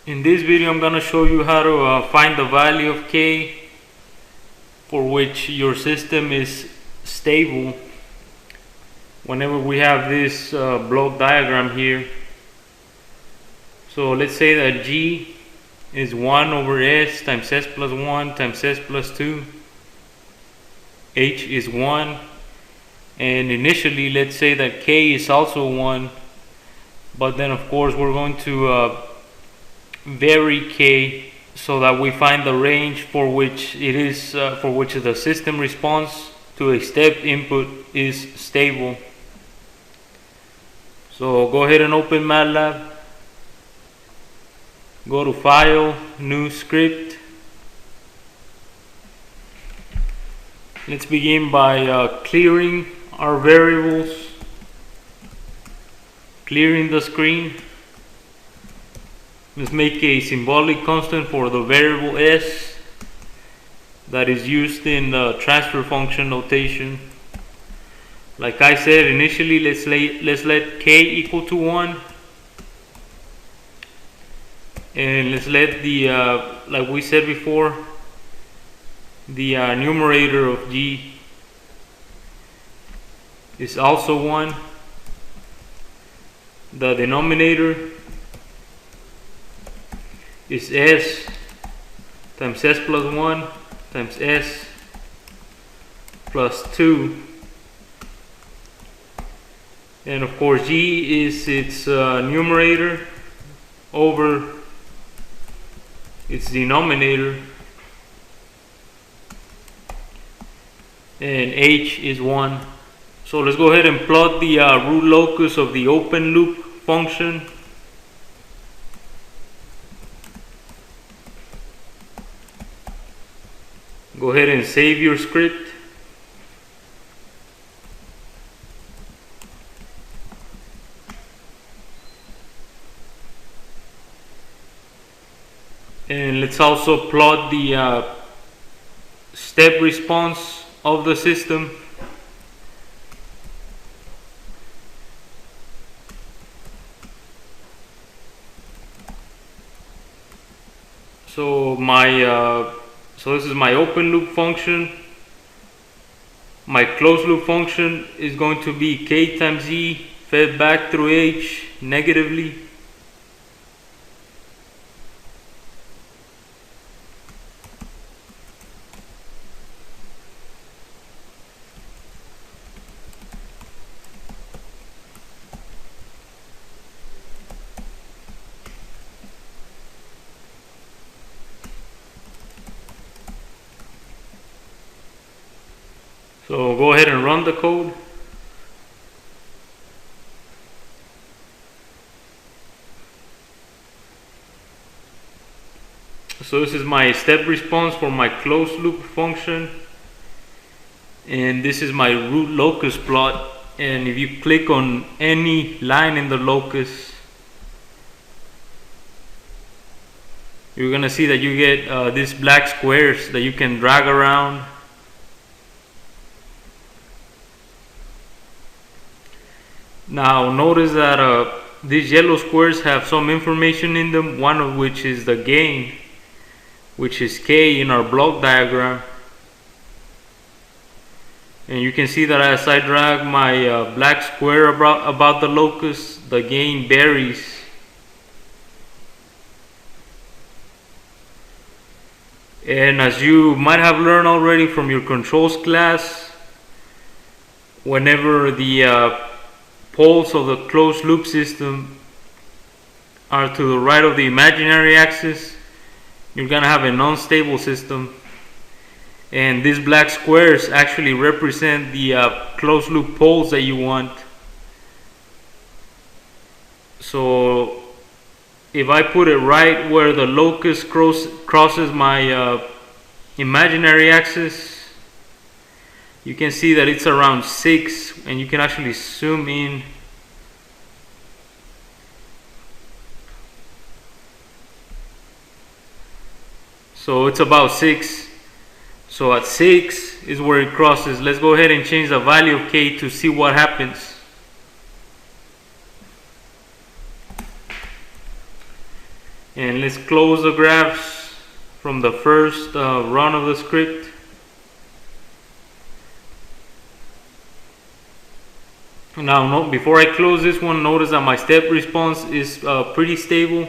In this video I'm gonna show you how to find the value of K for which your system is stable whenever we have this block diagram here. So let's say that G is 1 over S times S plus 1 times S plus 2. H is 1, and initially let's say that K is also 1, but then of course we're going to vary K so that we find the range for which it is for which the system response to a step input is stable. So go ahead and open MATLAB, go to File, New Script. Let's begin by clearing our variables, clearing the screen. Let's make a symbolic constant for the variable S that is used in the transfer function notation. Like I said initially, let's let K equal to 1, and let's let the like we said before, the numerator of G is also 1. The denominator is S times S plus 1 times S plus 2. And of course G is its numerator over its denominator. And H is 1. So let's go ahead and plot the root locus of the open loop function. Go ahead and save your script. And let's also plot the step response of the system. So this is my open loop function. My closed loop function is going to be K times E fed back through H negatively. So go ahead and run the code. So this is my step response for my closed loop function, and this is my root locus plot. And if you click on any line in the locus, you're gonna see that you get these black squares that you can drag around. Now notice that these yellow squares have some information in them, one of which is the gain, which is K in our block diagram. And you can see that as I drag my black square about the locus, the gain varies. And as you might have learned already from your controls class, whenever the poles of the closed loop system are to the right of the imaginary axis, you're gonna have an unstable system. And these black squares actually represent the closed loop poles that you want. So if I put it right where the locus crosses my imaginary axis, you can see that it's around 6, and you can actually zoom in. So it's about 6. So at 6 is where it crosses. Let's go ahead and change the value of K to see what happens. And let's close the graphs from the first run of the script. Now, before I close this one, notice that my step response is pretty stable.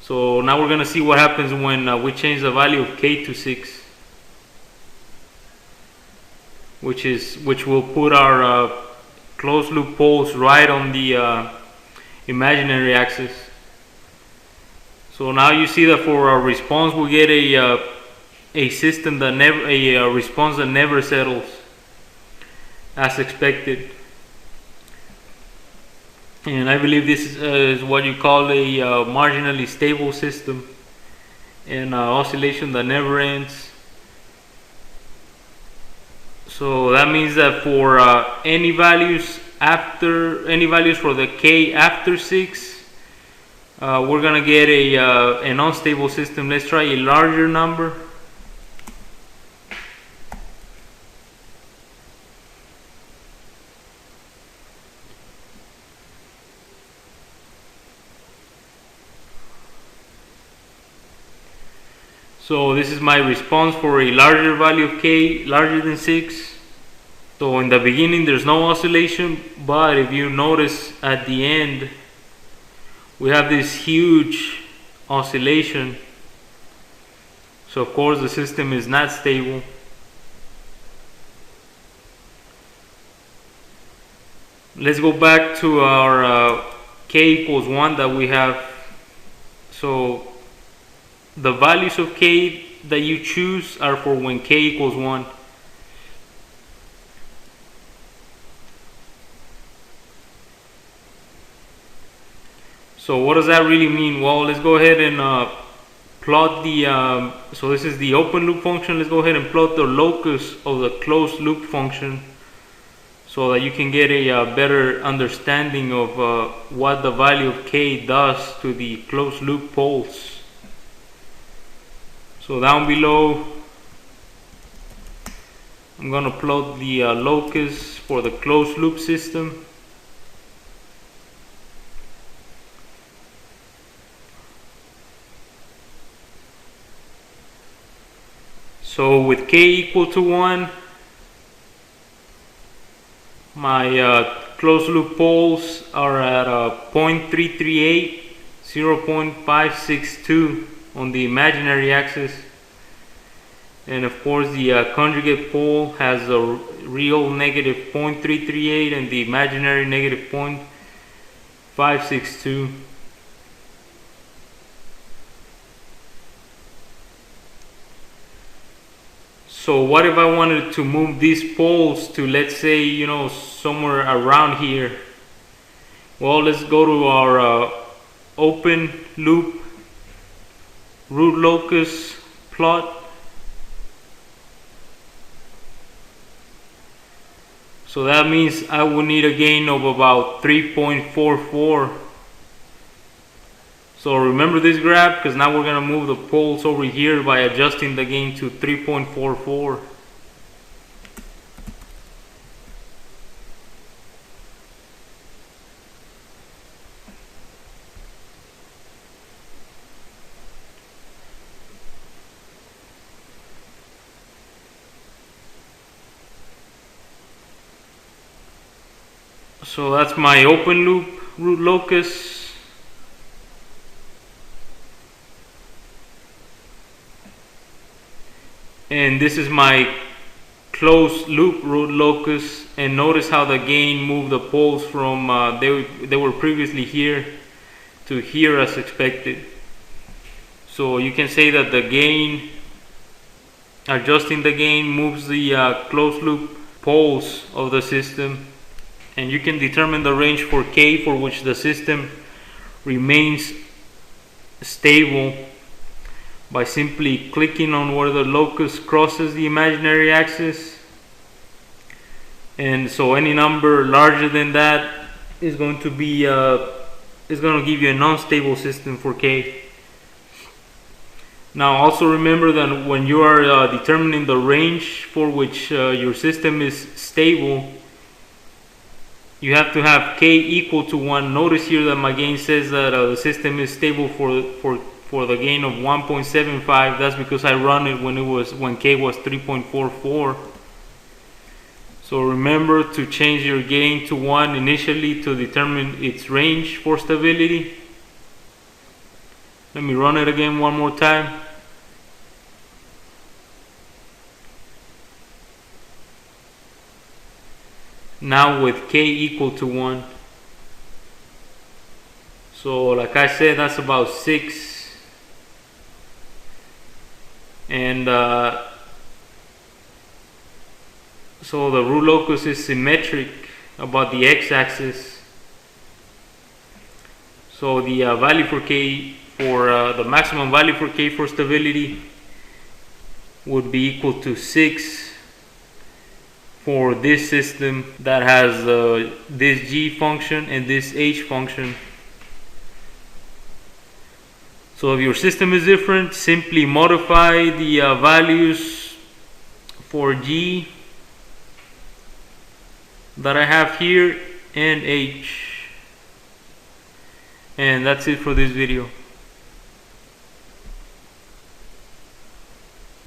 So now we're going to see what happens when we change the value of k to 6, which will put our closed loop poles right on the imaginary axis. So now you see that for our response we get a system that response that never settles as expected. And I believe this is what you call a marginally stable system, and oscillation that never ends. So that means that for any values for the k after 6, we're gonna get an unstable system. Let's try a larger number. So this is my response for a larger value of k, larger than 6. So in the beginning there's no oscillation, but if you notice at the end we have this huge oscillation. So of course the system is not stable. Let's go back to our k equals 1 that we have. So the values of k that you choose are for when k equals 1. So what does that really mean? Well, let's go ahead and plot the so this is the open loop function. Let's go ahead and plot the locus of the closed loop function so that you can get a better understanding of what the value of k does to the closed loop poles. So down below I'm going to plot the locus for the closed loop system. So with k equal to 1, my closed loop poles are at 0.338, 0.562 on the imaginary axis, and of course the conjugate pole has a real negative 0.338 and the imaginary negative 0.562. So what if I wanted to move these poles to, let's say, you know, somewhere around here? Well, let's go to our open loop root locus plot. So that means I will need a gain of about 3.44. So remember this graph, because now we're going to move the poles over here by adjusting the gain to 3.44. So that's my open loop root locus. And this is my closed loop root locus, and notice how the gain moved the poles from they were previously here to here as expected. So you can say that the gain, adjusting the gain, moves the closed loop poles of the system, and you can determine the range for k for which the system remains stable by simply clicking on where the locus crosses the imaginary axis. And so any number larger than that is going to be is going to give you a non-stable system for k. Now also remember that when you are determining the range for which your system is stable, you have to have k equal to 1. Notice here that my gain says that the system is stable for the gain of 1.75. That's because I run it when k was 3.44. So remember to change your gain to 1 initially to determine its range for stability. Let me run it again one more time. Now with k equal to 1. So like I said, that's about 6. And so the root locus is symmetric about the x-axis. So the value for k, for the maximum value for k for stability would be equal to 6 for this system that has this g function and this h function. So if your system is different, simply modify the values for g that I have here and h. And that's it for this video.